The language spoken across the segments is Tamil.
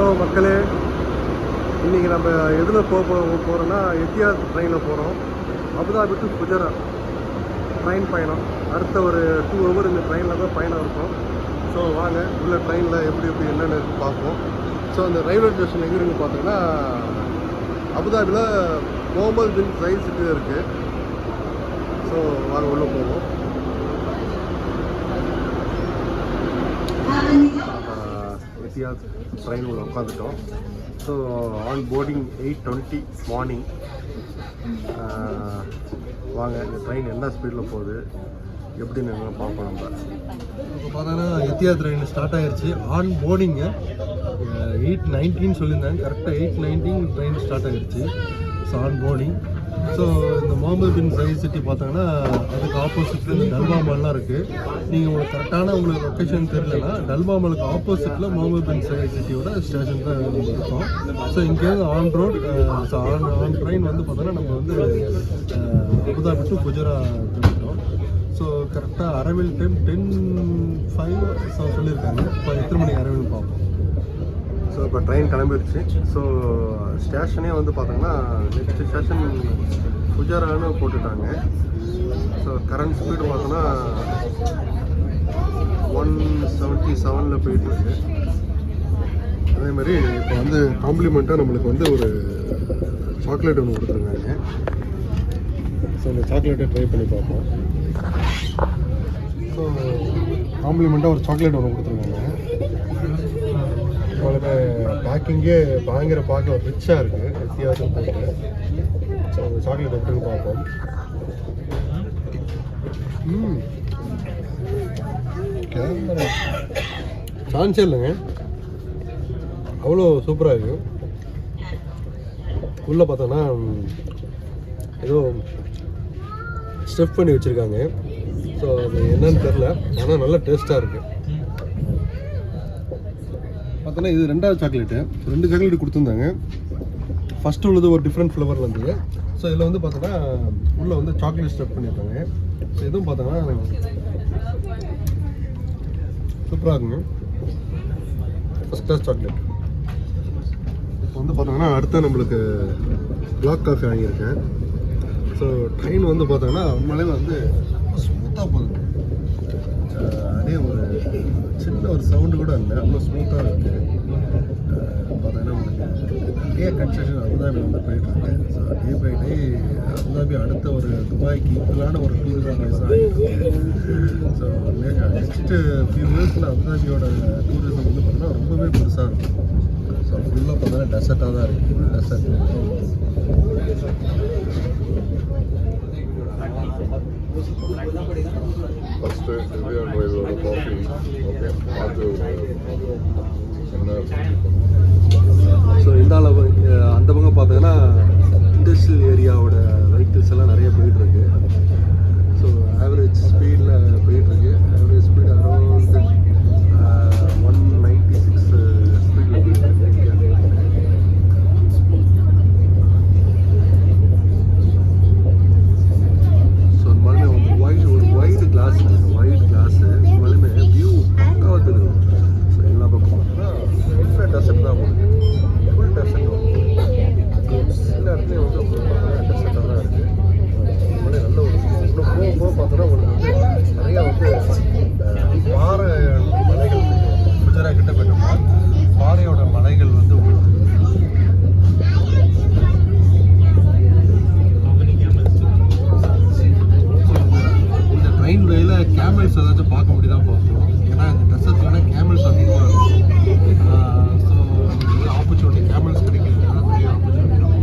ஹலோ மக்களே, இன்றைக்கி நம்ம எதில் போகிறோன்னா எத்தியாத் ட்ரெயினில் போகிறோம். அபுதாபி டு குஜராத் ட்ரெயின் பயணம். அடுத்த ஒரு 2 ஹவர் இந்த ட்ரெயினில் தான் பயணம் இருக்கும். ஸோ வாங்க உள்ள ட்ரெயினில் எப்படி என்னென்னு பார்ப்போம். ஸோ அந்த ரயில்வே ஸ்டேஷன் எங்கே இருக்குன்னு பார்த்தீங்கன்னா அபுதாபியில் முகமது பின் சயீத் சிட்டி இருக்குது. ஸோ வாங்க உள்ளே போவோம். எத்தியாத் ட்ரெயின் உள்ள உட்காந்துட்டோம். So on boarding 8:20 morning. வாங்க இந்த ட்ரெயின் என்ன ஸ்பீடில் போகுது எப்படின்னு பார்ப்போம். நம்ம இப்போ பார்த்தோன்னா எத்தியாத் ட்ரெயின் ஸ்டார்ட் ஆகிடுச்சு. ஆன் போர்டிங்கு 8:19 சொல்லியிருந்தாங்க. கரெக்டாக 8:19 ட்ரெயின் ஸ்டார்ட் ஆகிடுச்சு. So on boarding. ஸோ இந்த முகமது பின் சயீத் சிட்டி பார்த்தோங்கன்னா அதுக்கு ஆப்போசிட்டில் இந்த டல்வா மால்லாம் இருக்குது. நீங்கள் உங்களுக்கு கரெக்டான உங்களுக்கு லொக்கேஷன் தெரியலன்னா டல்வா மாலுக்கு ஆப்போசிட்டில் முகமது பின் சயீத் சிட்டியோட ஸ்டேஷன் தான் நம்ம இருக்கோம். ஸோ இங்கேருந்து ஆன் ரோட் ஆன் ட்ரெயின் வந்து பார்த்தோன்னா நம்ம வந்து அபுதாபி டு குஜராத் போயிட்டோம். ஸோ கரெக்டாக அரைவில் டைம் 10:05 சொல்லியிருக்காங்க. இப்போ எத்தனை மணிக்கு அரைவில் பார்ப்போம். ஸோ இப்போ ட்ரெயின் கிளம்பிடுச்சு. ஸோ ஸ்டேஷனே வந்து பார்த்தோங்கன்னா நெக்ஸ்ட் ஸ்டேஷன் குஜரான்னு போட்டுட்டாங்க. ஸோ கரண்ட் ஸ்பீடு பார்த்தோன்னா 177 போயிட்டுருக்கு. அதேமாதிரி இப்போ வந்து காம்ப்ளிமெண்ட்டாக நம்மளுக்கு வந்து ஒரு சாக்லேட் ஒன்று கொடுத்துருக்காங்க. ஸோ அந்த சாக்லேட்டை ட்ரை பண்ணி பார்ப்போம். ஸோ காம்ப்ளிமெண்ட்டாக ஒரு சாக்லேட் ஒன்று கொடுத்துருக்காங்க. உங்களுக்கு பேக்கிங்கே பயங்கர பார்க்க ஒரு ரிச்சாக இருக்குது. வித்தியாசம் போட்டு ஸோ அந்த சாக்லேட் எப்படின்னு பார்ப்போம். கேமரா சான்ஸே இல்லைங்க, அவ்வளோ சூப்பராக இருக்குது. உள்ளே பார்த்தோன்னா ஏதோ ஸ்டெஃப் பண்ணி வச்சுருக்காங்க. ஸோ அது என்னன்னு தெரில, ஆனால் நல்லா டேஸ்ட்டாக இருக்குது. பார்த்தோன்னா இது 2வது சாக்லேட்டு. 2 சாக்லேட்டு கொடுத்துருந்தாங்க. ஃபஸ்ட்டு உள்ளது ஒரு டிஃப்ரெண்ட் ஃப்ளவரில் இருந்தது. ஸோ இதில் வந்து பார்த்தோன்னா உள்ளே வந்து சாக்லேட் ஸ்டெப் பண்ணியிருக்காங்க. ஸோ இதுவும் பார்த்தோன்னா சூப்பராக இருக்குங்க. First class chocolate. இப்போ வந்து பார்த்தோங்கன்னா அடுத்த நம்மளுக்கு பிளாக் காஃபி வாங்கியிருக்கேன். ஸோ ட்ரெயின் வந்து பார்த்தோங்கன்னா உண்மையிலே வந்து ஸ்மூத்தாக போகுது. அதே ஒரு சின்ன ஒரு சவுண்டு கூட இல்லை, அவ்வளோ ஸ்மூத்தாக இருக்குது. பார்த்தீங்கன்னா உங்களுக்கு நிறைய கன்ஸ்ட்ரக்ஷன் அபுதாபி வந்து போயிட்டுருக்கு. So day by day Abu Dhabi அடுத்த ஒரு துபாய்க்கு ஈக்குவலான ஒரு டூரிசம் பிளேஸாக ஆகிட்டு. ஸோ நெக்ஸ்ட்டு ஃபியூ இயர்ஸில் அபுதாபியோட டூரிசம் வந்து பார்த்தீங்கன்னா ரொம்பவே பெருசாக இருக்கும். ஸோ ஃபுல்லாக பார்த்தீங்கன்னா டெசர்ட்டாக தான் இருக்குது. டெசர்ட் ஃபஸ்ட்டு இதோட காஃபி ஓகே பார்த்து. ஸோ இந்த அளவு அந்த பக்கம் பார்த்தீங்கன்னா இண்டஸ்ட்ரியல் ஏரியாவோட வெஹிக்கிள்ஸ் எல்லாம் நிறைய போயிட்டுருக்கு. ஸோ ஆவரேஜ் ஸ்பீடில் போயிட்டுருக்கு. ஆவரேஜ் ஸ்பீட் அரௌண்ட் 196 ஸ்பீடில் போயிட்டுருக்கு. ஸோ மறுபடியும் ஒரு வைடு கிளாஸ் மறுபடியுமே வியூ பக்காவாக தெரியும். ஸோ எல்லா பக்கம் பார்த்தீங்கன்னா ஃபுல்லாக டெசர்ட் தான் போகுது. ஃபுல் டெசர்ட் எல்லா இடத்துலையும் வந்து டெசர்ட்டாக தான் இருக்குது. நல்ல ஒரு இன்னும் போக பார்த்தோன்னா உங்களுக்கு வந்து நிறையா வந்து பாறை மலைகள் குஜராத் கிட்ட போயிட்டோம்னா பாறையோட மலைகள் வந்து இந்த ட்ரெயின் வழியில் கேமல்ஸ் ஏதாச்சும் பார்க்க முடியுதான் பார்ப்போம். ஏன்னா இந்த டெசர்ட்ல கேமல்ஸ் அதிகமாக இருக்கும். ஸோ ஆப்பர்ச்சுனிட்டி கேமல்ஸ் கிடைக்கிறது பெரிய ஆப்பர்ச்சுனிட்டி தான்.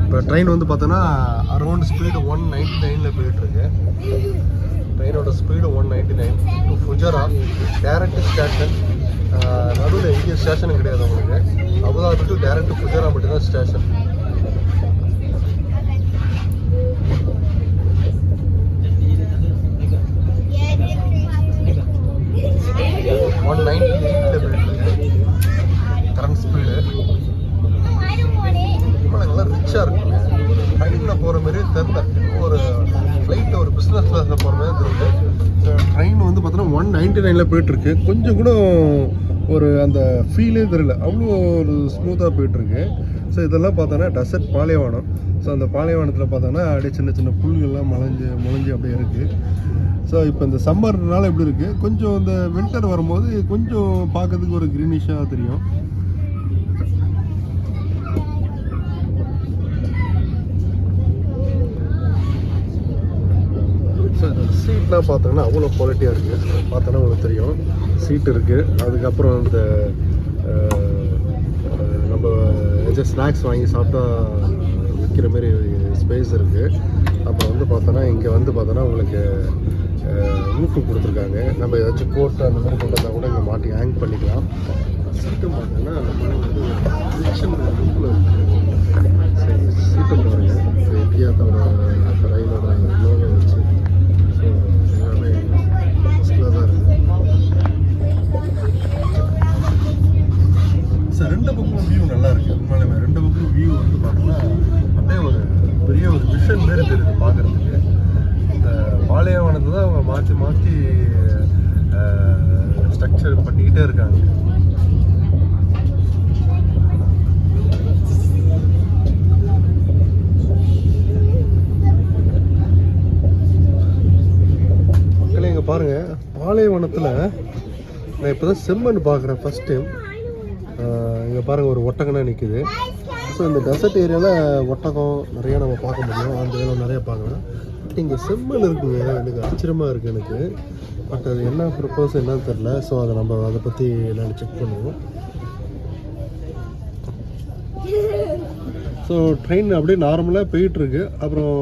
இப்போ ட்ரெயின் வந்து பார்த்தோன்னா அரௌண்ட் ஸ்பீடு 199 போயிட்டுருக்கு. ட்ரெயினோட speed 199 to Fujairah direct station. நடுவில் எங்கேயும் ஸ்டேஷனும் கிடையாது உங்களுக்கு. அபுதாபி டு டேரக்ட் குஜராத் மட்டும்தான் ஸ்டேஷன். கரண்ட் ஸ்பீடு நல்லா ரிச்சாக இருக்குங்க. ட்ரெயினில் போகிற மாதிரியே தெரில. ஒரு ஃப்ளைட்டில் ஒரு பிஸ்னஸ் கிளாஸில் போகிற மாதிரி தெரியுது. ட்ரெயின் 99ல் போயிட்டுருக்கு. கொஞ்சம் கூட ஒரு அந்த ஃபீலே தெரியல, அவ்வளோ ஒரு ஸ்மூத்தாக போயிட்டுருக்கு. ஸோ இதெல்லாம் பார்த்தோன்னா டெசர்ட் பாலைவனம். ஸோ அந்த பாலைவனத்தில் பார்த்தோன்னா அப்படியே சின்ன சின்ன புல்கள்லாம் முளைஞ்சி அப்படியே இருக்குது. ஸோ இப்போ இந்த சம்மர்னால எப்படி இருக்குது, கொஞ்சம் இந்த வின்டர் வரும்போது கொஞ்சம் பார்க்கறதுக்கு ஒரு க்ரீனிஷாக தெரியும். ஸோ இந்த சீட்லாம் பார்த்தோன்னா அவ்வளோ குவாலிட்டியாக இருக்குது. பார்த்தோன்னா உங்களுக்கு தெரியும், சீட் இருக்குது. அதுக்கப்புறம் இந்த நம்ம ஏதாச்சும் ஸ்நாக்ஸ் வாங்கி சாப்பிட்டா விற்கிற மாரி ஸ்பேஸ் இருக்குது. அப்புறம் வந்து பார்த்தோன்னா இங்கே வந்து பார்த்தோன்னா உங்களுக்கு ஊக்கு கொடுத்துருக்காங்க. நம்ம ஏதாச்சும் கோட் அந்த மாதிரி கொண்டு வந்தால் கூட இங்கே மாட்டி ஹேங் பண்ணிக்கலாம். சீட்டும் பார்த்தோன்னா நம்ம வந்து கிச்சன் ரூமில் இருக்குது. சரி, சீட்டை பாருங்கள், எத்தியாத்தோட ரயிலோட லோகோ வச்சு எல்லாமே ஃபஸ்ட்டில் தான் இருக்குது. சார் ரெண்டு பக்கம் வியூ நல்லா இருக்குது. உண்மையிலுமே ரெண்டு பக்கம் வியூ வந்து பார்த்தோன்னா அப்படியே ஒரு பெரிய ஒரு விஷன் மாரி தெரியுது பார்க்குறதுக்கு. இந்த பாலைவனத்தை தான் அவங்க மாற்றி ஸ்ட்ரக்சர் பண்ணிக்கிட்டே இருக்காங்க. மக்களே இங்கே பாருங்கள், பாலைவனத்தில் நான் இப்போ தான் செம்மண் பார்க்குறேன் ஃபஸ்ட் டைம். இங்கே பாருங்கள், ஒரு ஒட்டகம்னா நிற்குது. ஸோ இந்த டெசர்ட் ஏரியாவில் ஒட்டகம் நிறையா நம்ம பார்க்க முடியும், அந்த ஏரியாவில் நிறையா பார்க்கலாம். பட் இங்கே செம்மண் இருக்குங்க, எனக்கு ஆச்சரியமாக இருக்குது எனக்கு. பட் அது என்ன ப்ரப்போஸ் என்னன்னு தெரில. ஸோ அதை பற்றி என்னென்னு செக் பண்ணுவோம். ஸோ ட்ரெயின் அப்படியே நார்மலாக போயிட்டுருக்கு. அப்புறம்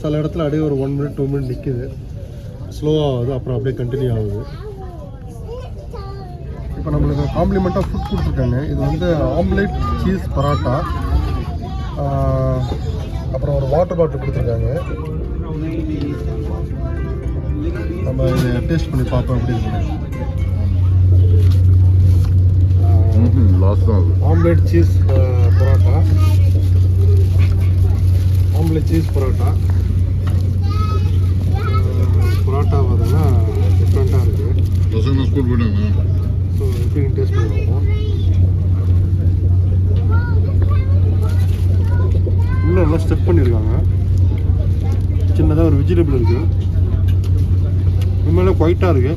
சில இடத்துல அப்படியே ஒரு 1 மினிட் 2 மினிட் நிற்குது, ஸ்லோவாகுது, அப்புறம் அப்படியே கண்டினியூ ஆகுது. இப்போ நம்மளுக்கு காம்ப்ளிமெண்ட்டாக ஃபுட் கொடுத்துருக்காங்க. இது வந்து ஆம்லேட் சீஸ் பரோட்டா, அப்புறம் ஒரு வாட்டர் பாட்டில் கொடுத்துருக்காங்க. நம்ம இதை டேஸ்ட் பண்ணி பார்ப்போம் எப்படி இருக்குன்னு. Omelette cheese parotta, omelette cheese parotta பார்த்தோன்னா டிஃப்ரெண்ட்டாக இருக்குது. ஸோ எப்படி டேஸ்ட் பண்ணி பார்ப்போம். இன்னும் நல்லா ஸ்டெப் பண்ணியிருக்காங்க. சின்னதாக ஒரு வெஜிடபிள் இருக்குது. உண்மையிலே குவைட்டாக இருக்குது.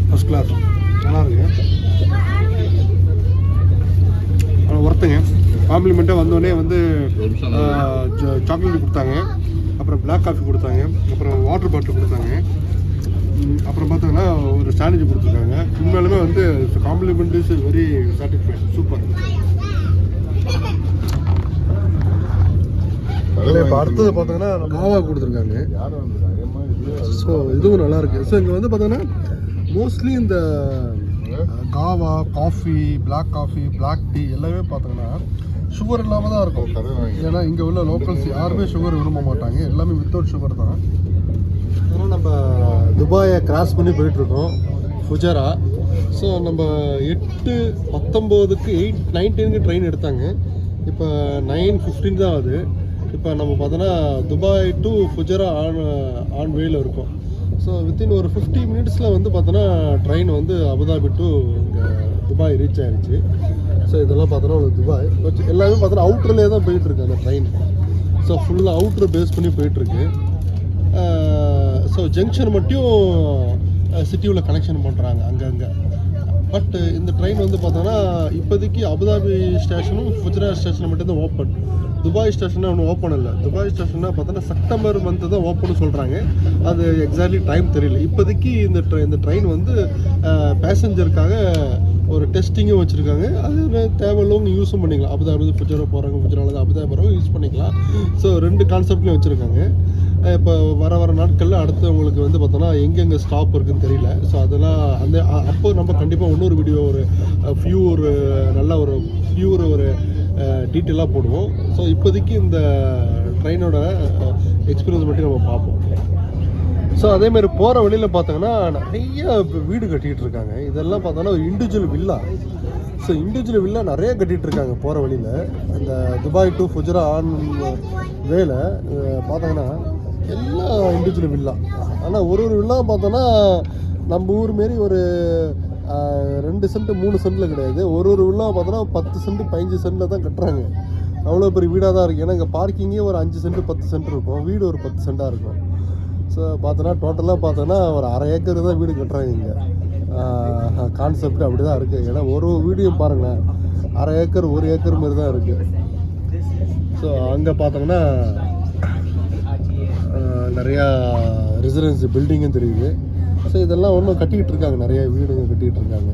ஃபஸ்ட் கிளாஸ் நல்லா இருக்குது. ஒருத்தங்க காம்ப்ளிமெண்ட்டாக வந்தோடனே வந்து சாக்லேட் கொடுத்தாங்க, அப்புறம் பிளாக் காஃபி கொடுத்தாங்க, அப்புறம் வாட்டர் பாட்டில் கொடுத்தாங்க, அப்புறம் பார்த்தோன்னா ஒரு சாண்ட்விச் கொடுத்துருக்காங்க. உண்மையிலுமே வந்து compliment is very satisfied, super. இப்போ அடுத்தது பார்த்தோங்கன்னா காவா கொடுத்துருக்காங்க. ஸோ இதுவும் நல்லாயிருக்கு. ஸோ இங்கே வந்து பார்த்தோன்னா மோஸ்ட்லி இந்த காவா, காஃபி, பிளாக் டீ எல்லாமே பார்த்தோங்கன்னா சுகர் இல்லாமல் தான் இருக்கும். ஏன்னா இங்கே உள்ள லோக்கல்ஸ் யாருமே சுகர் விரும்ப மாட்டாங்க, எல்லாமே வித்தவுட் சுகர் தான். ஆனால் நம்ம துபாயை கிராஸ் பண்ணி போயிட்டுருக்கோம், ஃபுஜரா. ஸோ நம்ம 8:19க்கு 8:19க்கு ட்ரெயின் எடுத்தாங்க. இப்போ 9:15 தான் ஆகுது. இப்போ நம்ம பார்த்தோன்னா துபாய் டு ஃபுஜரா ஆன் வேயில் இருக்கோம். ஸோ வித்தின் ஒரு 50 மினிட்ஸில் வந்து பார்த்தோன்னா ட்ரெயின் வந்து அபுதாபி டு இங்கே துபாய் ரீச் ஆகிடுச்சு. ஸோ இதெல்லாம் பார்த்தோன்னா ஒரு துபாய் எல்லாமே பார்த்தோன்னா அவுட்டர்லேயே தான் போயிட்டுருக்கு அந்த ட்ரெயின். ஸோ ஃபுல்லாக அவுட்ரு பேஸ் பண்ணி போயிட்டுருக்கு. ஸோ ஜங்ஷன் மட்டும் சிட்டியில் கனெக்ஷன் பண்ணுறாங்க அங்கங்கே. பட் இந்த ட்ரெயின் வந்து பார்த்தோன்னா இப்போதைக்கு அபுதாபி ஸ்டேஷனும் ஃபுஜரா ஸ்டேஷனும் மட்டும்தான் ஓப்பன். துபாய் ஸ்டேஷனாக ஒன்றும் ஓப்பன் இல்லை. துபாய் ஸ்டேஷனாக பார்த்தோன்னா செப்டம்பர் மந்த்து தான் ஓப்பன் சொல்கிறாங்க. அது எக்ஸாக்ட்லி டைம் தெரியல. இப்போதைக்கு இந்த ட்ரெயின் வந்து பேசஞ்சருக்காக ஒரு டெஸ்டிங்கும் வச்சுருக்காங்க. அது தேவையில்லவங்க யூஸும் பண்ணிக்கலாம். அபுதாபி ஃபுஜரா போகிறாங்க, ஃபுஜராவில் அபுதாபி போகிறவங்க யூஸ் பண்ணிக்கலாம். ஸோ 2 கான்செப்ட்லையும் வச்சுருக்காங்க. இப்போ வர நாட்களில் அடுத்து உங்களுக்கு வந்து பார்த்தோன்னா எங்கெங்கே ஸ்டாப் இருக்குதுன்னு தெரியல. ஸோ அதெல்லாம் அப்போ நம்ம கண்டிப்பாக இன்னொரு வீடியோ ஒரு நல்ல ஒரு டீட்டெயிலாக போடுவோம். ஸோ இப்போதைக்கு இந்த ட்ரெயினோட எக்ஸ்பீரியன்ஸ் மட்டும் நம்ம பார்ப்போம். ஸோ அதேமாதிரி போகிற வழியில் பார்த்தோங்கன்னா நிறைய வீடு கட்டிகிட்டு இருக்காங்க. இதெல்லாம் பார்த்தோன்னா ஒரு individual villa. So individual villa நிறைய கட்டிகிட்டு இருக்காங்க போகிற வழியில். இந்த துபாய் டு ஃபுஜரா ஆன் வேல பார்த்தோங்கன்னா எல்லாம் இண்டிவிஜுவல் வில்லா. ஆனால் ஒரு வில்லா பார்த்தோன்னா நம்ம ஊர் மாரி ஒரு 2 சென்ட் 3 சென்ட்டில் கிடையாது. ஒரு வில்லா பார்த்தோன்னா 10 சென்ட் 15 சென்ட்டில் தான் கட்டுறாங்க. அவ்வளோ பெரிய வீடாக தான் இருக்குது. ஏன்னா இங்கே பார்க்கிங்கே ஒரு 5 சென்ட் 10 சென்ட் இருக்கும், வீடு ஒரு 10 சென்ட்டாக இருக்கும். ஸோ பார்த்தோன்னா டோட்டலாக பார்த்தோன்னா ஒரு அரை ஏக்கர் தான் வீடு கட்டுறாங்க இங்கே. கான்செப்ட் அப்படி தான் இருக்குது. ஏன்னா ஒரு வீடியும் பாருங்களேன், அரை ஏக்கர் 1 ஏக்கர் மாதிரி தான் இருக்குது. ஸோ அங்கே பார்த்தோம்னா நிறையா ரெசிடென்சி பில்டிங்கும் தெரியுது. ஸோ இதெல்லாம் ஒன்றும் கட்டிக்கிட்டு இருக்காங்க, நிறைய வீடுங்க கட்டிக்கிட்டு இருக்காங்க.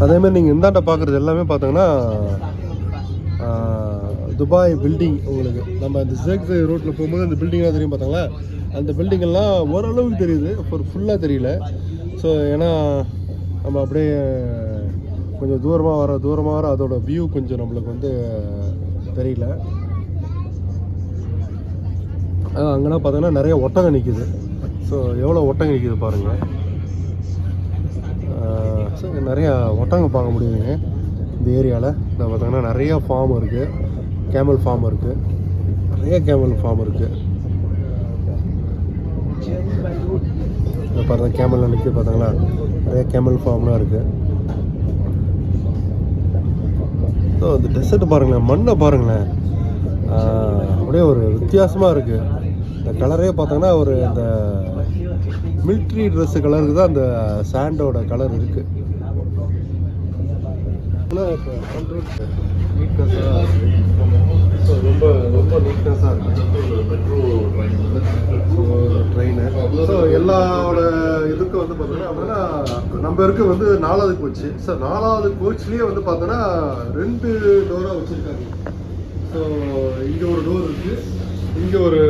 அதேமாதிரி நீங்கள் இந்தாண்ட பார்க்குறது எல்லாமே பார்த்தோங்கன்னா துபாய் பில்டிங். உங்களுக்கு நம்ம இந்த ஷேக் ரோட்டில் போகும்போது அந்த பில்டிங்லாம் தெரியும் பார்த்தாங்களா, அந்த பில்டிங்கெல்லாம் ஓரளவுக்கு தெரியுது, ஃபுல்லாக தெரியல. ஸோ ஏன்னா நம்ம அப்படியே கொஞ்சம் தூரமாக வர அதோட வியூ கொஞ்சம் நம்மளுக்கு வந்து தெரியல. அங்கெல்லாம் பார்த்தோன்னா நிறைய ஒட்டகம் நிற்கிது. ஸோ எவ்வளோ ஒட்டகம் நிற்கிது பாருங்கள். ஸோ நிறையா ஒட்டகம் பார்க்க முடியுதுங்க இந்த ஏரியாவில். இதை பார்த்தோங்கன்னா நிறையா ஃபார்ம் இருக்குது, கேமல் ஃபார்ம் இருக்குது, நிறைய கேமல் ஃபார்ம் இருக்குது. இதை பாருங்கள், கேமலில் நிற்கிது பார்த்தாங்களா, நிறைய கேமல் ஃபார்ம்லாம் இருக்குது. ஸோ இந்த டெசர்ட் பாருங்களேன், மண்ணை பாருங்களேன், அப்படியே ஒரு வித்தியாசமாக இருக்குது. இந்த கலரே பார்த்தோங்கன்னா ஒரு இந்த மிலிட்ரி ட்ரெஸ்ஸு கலருக்கு தான் அந்த சாண்டோட கலர் இருக்குது. நீட்னஸாக ஸோ ரொம்ப ரொம்ப நீட்னஸாக இருக்குது ட்ரெயினு. ஸோ எல்லாரோட இதுக்கு வந்து பார்த்தோன்னா அப்படின்னா நம்ம இருக்க வந்து 4வது கோச்சு. ஸோ 4வது கோச்லேயே வந்து பார்த்தோன்னா 2 டோராக வச்சுருக்காங்க. ஸோ இங்கே ஒரு டோர் இருக்குது, இங்கே ஒரு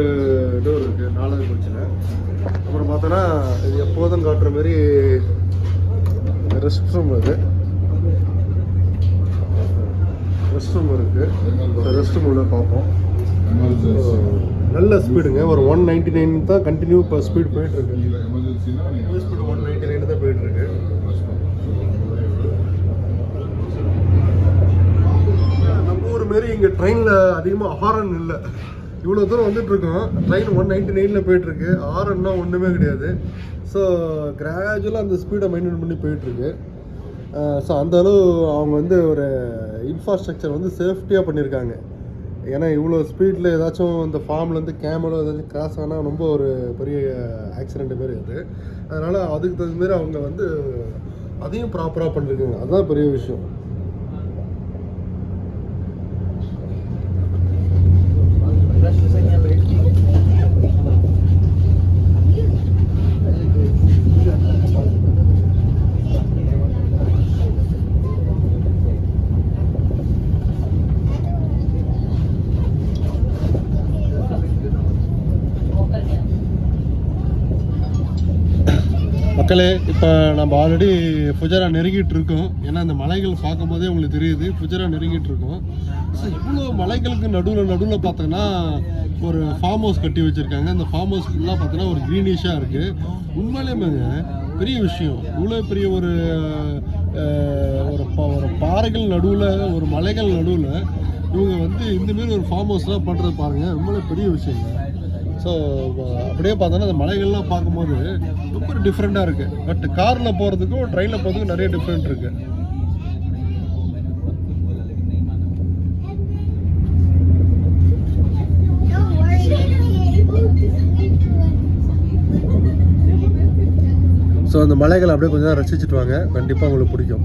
டோர் இருக்குது 4வது கோச்சில். அப்புறம் பார்த்தோன்னா இது எப்போதும் காட்டுற மாதிரி ரெஸ்ட் ரூம், அது ரெஸ்ட் ரூம் இருக்குது. ரெஸ்ட் ரூம் உள்ள பார்ப்போம். நல்ல ஸ்பீடுங்க, ஒரு 199 தான் கண்டினியூ இப்போ ஸ்பீட் போயிட்டுருக்கு. ஸ்பீடு 199 தான் போயிட்டுருக்கு. நம்ம ஊர் மாரி இங்கே ட்ரெயினில் அதிகமாக ஹாரன் இல்லை. இவ்வளோ தூரம் வந்துட்டுருக்கோம், ட்ரெயின் 199ல் போயிட்டுருக்கு, ஹாரன்னா ஒன்றுமே கிடையாது. ஸோ கிராஜுவலாக அந்த ஸ்பீடை மெயின்டைன் பண்ணி போயிட்டுருக்கு. ஸோ அந்தளவு அவங்க வந்து ஒரு இன்ஃப்ராஸ்ட்ரக்சர் வந்து சேஃப்டியாக பண்ணியிருக்காங்க. ஏன்னா இவ்வளோ ஸ்பீடில் ஏதாச்சும் இந்த ஃபார்ம்லேருந்து கேமரா ஏதாச்சும் கிராஸ் ஆனால் ரொம்ப ஒரு பெரிய ஆக்சிடெண்ட் மாரி அது. அதனால் அதுக்கு தகுந்த மாரி அவங்க வந்து அதையும் ப்ராப்பராக பண்ணியிருக்காங்க, அதுதான் பெரிய விஷயம். மக்களே, இப்போ நம்ம ஆல்ரெடி ஃபுஜரா நெருங்கிட்டு இருக்கோம். ஏன்னா அந்த மலைகள் பார்க்கும் போதே உங்களுக்கு தெரியுது ஃபுஜரா நெருங்கிட்டு இருக்கோம். ஸோ இவ்வளோ மலைகளுக்கு நடுவில் பார்த்தோன்னா ஒரு ஃபார்ம் ஹவுஸ் கட்டி வச்சுருக்காங்க. அந்த ஃபார்ம் ஹவுஸ் ஃபுல்லாக பார்த்தோன்னா ஒரு க்ரீனிஷாக இருக்குது. உண்மையிலேயுமேங்க பெரிய விஷயம். இவ்வளோ பெரிய ஒரு பாறைகள் நடுவில், ஒரு மலைகள் நடுவில் இவங்க வந்து இந்தமாரி ஒரு ஃபார்ம் ஹவுஸ்லாம் பண்ணுறது பாருங்கள், ரொம்பவே பெரிய விஷயங்க. ஸோ அப்படியே பார்த்தோன்னா அந்த மலைகள்லாம் பார்க்கும்போது ரொம்ப டிஃப்ரெண்ட்டாக இருக்குது. பட் காரில் போகிறதுக்கும் ட்ரெயினில் போகிறதுக்கும் நிறைய டிஃப்ரெண்ட் இருக்குது. ஸோ அந்த மலைகளை அப்படியே கொஞ்சம் ரசிச்சுட்டு வாங்க, கண்டிப்பாக உங்களுக்கு பிடிக்கும்.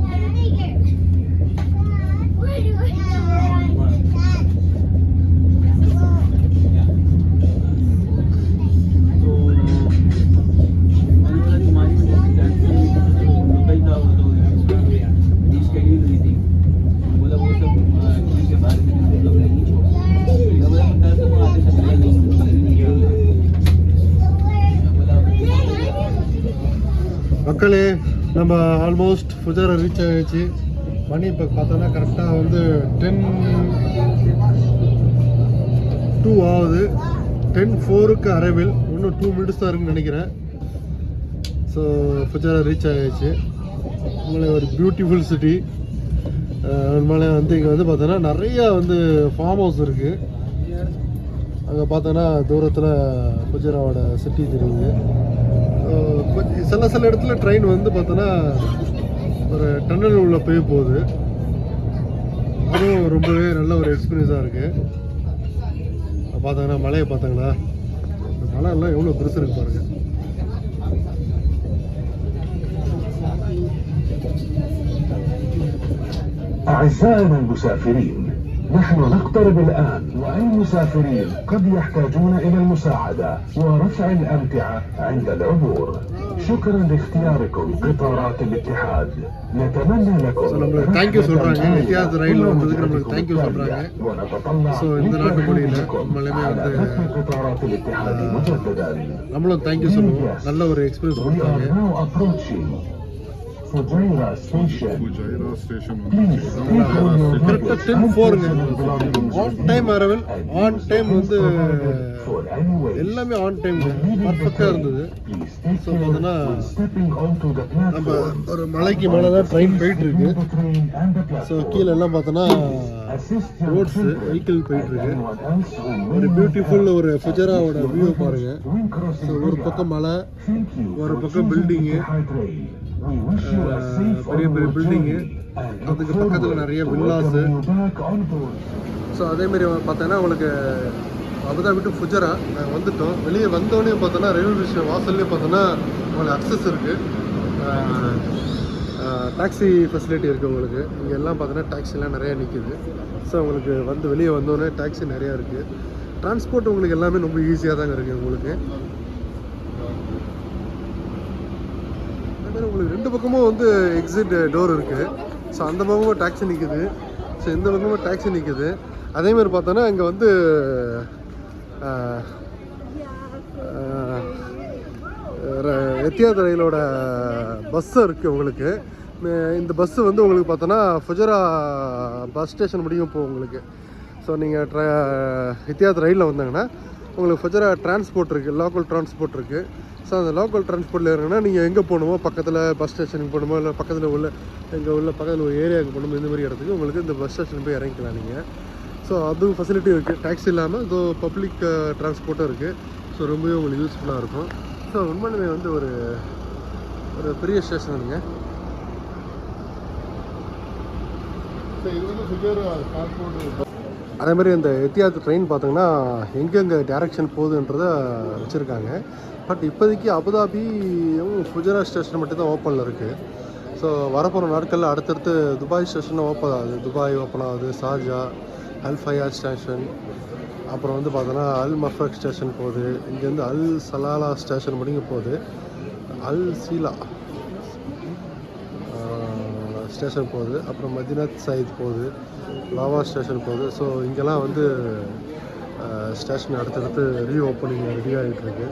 மக்களே, நம்ம ஆல்மோஸ்ட் ஃபுஜரா ரீச் ஆகிடுச்சு. மணி இப்போ பார்த்தோன்னா கரெக்டாக வந்து 10:02 ஆகுது. 10:04க்கு அரைவில், இன்னும் 2 மினிட்ஸ் தான் இருக்குன்னு நினைக்கிறேன். ஸோ ஃபுஜரா ரீச் ஆகிடுச்சு. உங்களை ஒரு பியூட்டிஃபுல் சிட்டி. உண்மையிலே வந்து இங்கே வந்து பார்த்தோன்னா நிறையா வந்து ஃபார்ம் ஹவுஸ் இருக்குது. அங்கே பார்த்தோன்னா தூரத்தில் குஜராவோட சிட்டி தெரியுது. சில இடத்துல ட்ரெயின் வந்து பார்த்தோன்னா ஒரு டன்னல் உள்ள போய் போகுது. அதுவும் ரொம்பவே நல்ல ஒரு எக்ஸ்பீரியன்ஸாக இருக்குது. பார்த்தாங்கன்னா மலையை பார்த்தாங்களா, இந்த மலையெல்லாம் எவ்வளோ பெருசு இருக்கு பாருங்கள். أعزائنا المسافرين، نحن نقترب الآن وأي مسافرين قد يحتاجون إلى المساعدة ورفع الأمتعة عند العبور. شكرا لاختياركم قطارات الاتحاد. نتمنى لكم தேங்க்யூ சொல்கிறாங்க. எத்தியாத் ரயிலில் வந்ததுக்கு நம்மளுக்கு தேங்க்யூ சொல்கிறாங்க. ஸோ இந்த நாட்டு மொழியில் நம்மளுமே வந்து நம்மளும் தேங்க்யூ சொல்லுவோம். நல்ல ஒரு எக்ஸ்பீரியன்ஸ் கொடுத்தாங்க. Fujairah Station. கரெக்டாக 10:04ங்க. On time arrival, on time வந்து எல்லாமே ஆன் டைம் பர்ஃபெக்டாக இருந்தது. ஸோ பார்த்தோன்னா நம்ம ஒரு மலைக்கு மேலே தான் ட்ரெயின் போயிட்டுருக்கு. ஸோ கீழே எல்லாம் பார்த்தோன்னா ரோட்ஸு வெஹிக்கிள் போயிட்டுருக்கு. ஒரு பியூட்டிஃபுல் ஒரு ஃபுஜராவோட வியூ பாருங்கள். ஸோ ஒரு பக்கம் மலை, ஒரு பக்கம் பில்டிங்கு, பெரிய பெரிய பில்டிங்கு, அதுக்கு பக்கத்தில் நிறைய வில்லாஸு. ஸோ அதேமாரி பார்த்தோன்னா உங்களுக்கு அபுதாபி டு ஃபுஜரா நாங்கள் வந்துவிட்டோம். வெளியே வந்தோடனே பார்த்தோன்னா ரயில்வே ஸ்டேஷன் வாசல்லே பார்த்தோன்னா உங்களுக்கு அக்சஸ் இருக்குது, டாக்ஸி ஃபெசிலிட்டி இருக்குது உங்களுக்கு. இங்கே எல்லாம் பார்த்தோன்னா டாக்ஸிலாம் நிறையா நிற்கிது. ஸோ உங்களுக்கு வந்து வெளியே வந்தோடனே டாக்ஸி நிறையா இருக்குது. டிரான்ஸ்போர்ட் உங்களுக்கு எல்லாமே ரொம்ப ஈஸியாக தாங்க இருக்குது உங்களுக்கு. அதேமாதிரி உங்களுக்கு ரெண்டு பக்கமும் வந்து எக்ஸிட் டோர் இருக்குது. ஸோ அந்த பக்கமும் டாக்ஸி நிற்குது, ஸோ இந்த பக்கமும் டாக்ஸி நிற்குது. அதேமாதிரி பார்த்தோன்னா இங்கே வந்து எத்தியாத் ரயிலோட பஸ்ஸு இருக்குது உங்களுக்கு. இந்த பஸ்ஸு வந்து உங்களுக்கு பார்த்தோன்னா ஃபுஜரா பஸ் ஸ்டேஷன் முடியும் போகும் உங்களுக்கு. ஸோ நீங்கள் எத்தியாத் ரயிலில் வந்தாங்கன்னா உங்களுக்கு ஃபுஜரா டிரான்ஸ்போர்ட் இருக்குது, லோக்கல் டிரான்ஸ்போர்ட் இருக்குது. ஸோ அந்த லோக்கல் டிரான்ஸ்போர்ட்டில் இறங்கினா நீங்கள் எங்கே போகணுமோ, பக்கத்தில் பஸ் ஸ்டேஷனுக்கு போகணுமோ, இல்லை பக்கத்தில் உள்ள பக்கத்தில் ஒரு ஏரியாவுக்கு போகணுமோ, இந்த மாதிரி இடத்துக்கு உங்களுக்கு இந்த பஸ் ஸ்டேஷன் போய் இறங்கிக்கலாம் நீங்கள். ஸோ அதுவும் ஃபெசிலிட்டி இருக்குது. டாக்ஸி இல்லாமல் இதோ பப்ளிக் டிரான்ஸ்போர்ட்டும் இருக்குது. ஸோ ரொம்பவே உங்களுக்கு யூஸ்ஃபுல்லாக இருக்கும். ஸோ உண்மையிலுமே வந்து ஒரு பெரிய ஸ்டேஷனுங்க. ஸோ இது வந்து ஃபுஜரா டிரான்ஸ்போர்ட். அதே மாதிரி இந்த எத்தியாத் ட்ரெயின் பார்த்தீங்கன்னா எங்கெங்கே டேரெக்ஷன் போகுதுன்றதை வச்சுருக்காங்க. பட் இப்போதைக்கு அபுதாபியும் ஃபுஜரா ஸ்டேஷன் மட்டும்தான் ஓப்பனில் இருக்குது. ஸோ வரப்போகிற நாட்களில் அடுத்தடுத்து துபாய் ஸ்டேஷனும் ஓப்பன் ஆகுது. துபாய் ஓப்பன் ஆகுது, ஷார்ஜா, அல் ஃபயாத் ஸ்டேஷன், அப்புறம் வந்து பார்த்தோன்னா அல் மஃபக் ஸ்டேஷன் போகுது. இங்கேருந்து அல் சலாலா ஸ்டேஷன் முடிங்க போகுது, அல் சீலா ஸ்டேஷன் போகுது, அப்புறம் மதினாத் சயித் போகுது, லாவா ஸ்டேஷன் போகுது. ஸோ இங்கெல்லாம் வந்து ஸ்டேஷன் அடுத்தடுத்து ரீஓப்பனிங் ரெடி ஆகிட்டுருக்கு.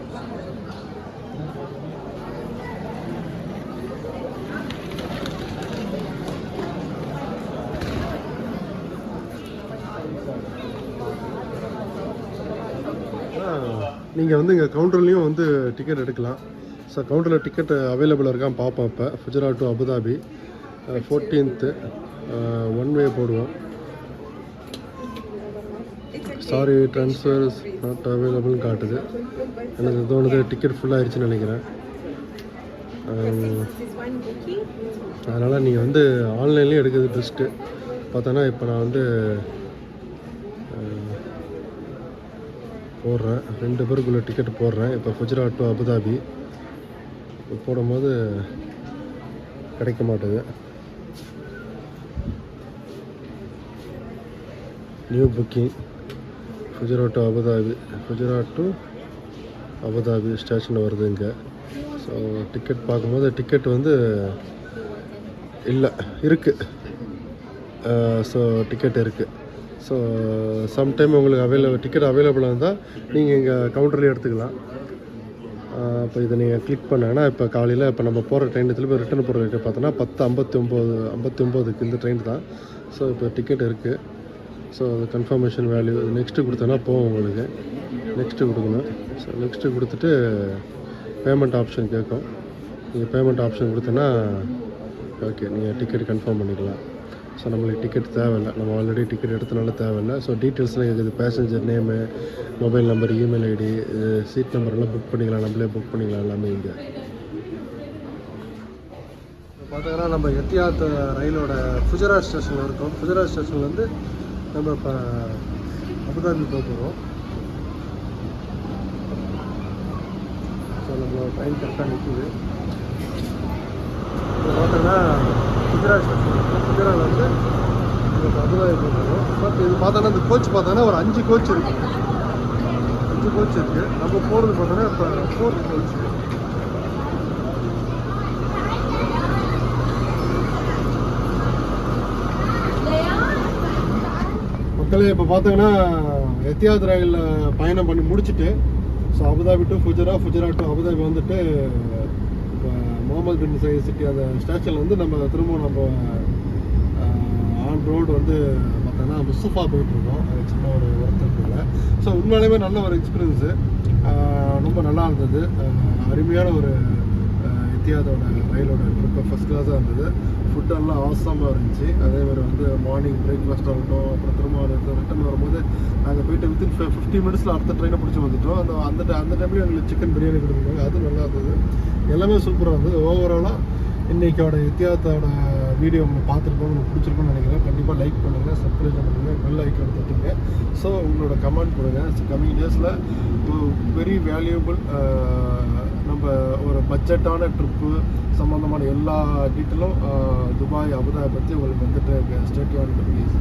நீங்கள் வந்து இங்கே கவுண்டர்லேயும் வந்து டிக்கெட் எடுக்கலாம். ஸோ கவுண்டரில் டிக்கெட் அவைலபிளாக இருக்கான்னு பார்ப்போம். இப்போ Fujairah to Abu Dhabi 14th one way போடுவோம். சாரி, ட்ரான்ஸ்ஃபர்ஸ் நாட் அவைலபிள்னு காட்டுது. எனக்கு தோணுது டிக்கெட் ஃபுல்லாகிடுச்சுன்னு நினைக்கிறேன். அதனால் நீங்கள் வந்து ஆன்லைன்லேயும் எடுக்கிறது பெஸ்ட்டு. பார்த்தோன்னா இப்போ நான் வந்து போடுறேன், 2 பேருக்குள்ளே டிக்கெட் போடுறேன். இப்போ ஃபுஜரா டு அபுதாபி போடும்போது கிடைக்க மாட்டேது. New booking ஃபுஜரா to Abu Dhabi station வருது இங்கே. ஸோ டிக்கெட் பார்க்கும்போது டிக்கெட் வந்து இல்லை, இருக்குது. ஸோ டிக்கெட் இருக்குது. ஸோ சம்டைம் உங்களுக்கு டிக்கெட் அவைலபிளாக இருந்தால் நீங்கள் இங்கே கவுண்டர்லேயே எடுத்துக்கலாம். இப்போ இதை நீங்கள் கிளிக் பண்ணாங்கன்னா இப்போ காலையில் இப்போ நம்ம போகிற ட்ரெயினத்தில் போய் ரிட்டர்ன் போகிற ட்ரெயின் பார்த்தோன்னா 10:59 இந்த ட்ரெயின் தான். ஸோ இப்போ டிக்கெட் இருக்குது. ஸோ அது கன்ஃபர்மேஷன் வேல்யூ நெக்ஸ்ட்டு கொடுத்தோன்னா போகும் உங்களுக்கு. நெக்ஸ்ட்டு கொடுக்கணும். ஸோ நெக்ஸ்ட்டு கொடுத்துட்டு பேமெண்ட் ஆப்ஷன் கேட்கும். நீங்கள் பேமெண்ட் ஆப்ஷன் கொடுத்தோன்னா ஓகே, நீங்கள் டிக்கெட் கன்ஃபார்ம் பண்ணிக்கலாம். ஸோ நம்மளுக்கு டிக்கெட் தேவையில்லை, நம்ம ஆல்ரெடி டிக்கெட் எடுத்தனால தேவையில்லை. ஸோ டீட்டெயில்ஸ்லாம் இருக்குது, passenger name, mobile number, email ID, seat நம்பர்லாம் புக் பண்ணிக்கலாம், நம்மளே புக் பண்ணிக்கலாம் எல்லாமே இங்கே. பார்த்தீங்கன்னா நம்ம எத்தியாத் ரயிலோட ஃபுஜராத் ஸ்டேஷனில் இருக்கோம். ஃபுஜராத் ஸ்டேஷன்லேருந்து நம்ம இப்போ அபுதாபி போக போகிறோம். ஸோ நம்மளோட ட்ரெயின் கரெக்டாக நிற்குது. இப்போ பார்த்தோன்னா குஜராத் ஸ்டேஷன் இருக்கும். குஜராத்தில் வந்து நம்ம அபுதாபி போகிறோம். பட் இது பார்த்தோன்னா இந்த கோச் பார்த்தோன்னா ஒரு 5 கோச் இருக்குது. 5 கோச் இருக்குது. நம்ம போகிறது பார்த்தோன்னா இப்போ 4th கோச். மக்களே இப்போ பார்த்தீங்கன்னா எத்தியாத் ரயிலில் பயணம் பண்ணி முடிச்சுட்டு so Abu Dhabi to Fujairah to Abu Dhabi வந்துட்டு இப்போ முகமது பின் சயீத் சிட்டி அந்த ஸ்டேஷனில் வந்து நம்ம திரும்பவும் நம்ம ஆன் ரோடு வந்து பார்த்தோன்னா முஸ்தஃபா போயிட்டுருக்கோம். அது சின்ன ஒரு ஒர்க்குனால. ஸோ உண்மையிலுமே நல்ல ஒரு எக்ஸ்பீரியன்ஸு, ரொம்ப நல்லா இருந்தது. அருமையான ஒரு எத்தியாதோட ரயிலோட ட்ரிப்பு ஃபஸ்ட் கிளாஸாக இருந்தது. ஃபுட்டெல்லாம் அவசரமாக இருந்துச்சு. அதேமாதிரி வந்து மார்னிங் பிரேக்ஃபாஸ்ட் ஆகட்டும், அப்புறம் திரும்ப ரிட்டன் வரும்போது நாங்கள் போயிட்டு வித்தின் 15 மினிட்ஸில் அடுத்த ட்ரெயினை பிடிச்சி வந்துட்டோம். அந்த டைம்லேயும் எங்களுக்கு சிக்கன் பிரியாணி கொடுத்துருந்தாங்க, அது நல்லா இருந்தது. எல்லாமே சூப்பராக இருந்தது. ஓவராலாக இன்றைக்கோட எத்தியாத்தோட வீடியோ உங்களுக்கு பார்த்துருப்போம், உங்களுக்கு பிடிச்சிருக்கும்னு நினைக்கிறேன். கண்டிப்பாக லைக் பண்ணுங்கள், சப்ஸ்கிரைப் பண்ணுங்கள், பெல் ஐக்கான் தட்டுங்க. ஸோ உங்களோட கமெண்ட் கொடுங்க. கம்மிங் டேஸில் வெரி வேல்யூபிள் நம்ம ஒரு பட்ஜெட்டான ட்ரிப்பு சம்மந்தமான எல்லா டீட்டெயிலும் துபாய் அபுதாபி பற்றி உங்களுக்கு வந்துட்டு ஸ்டேட் ப்ளீஸ்.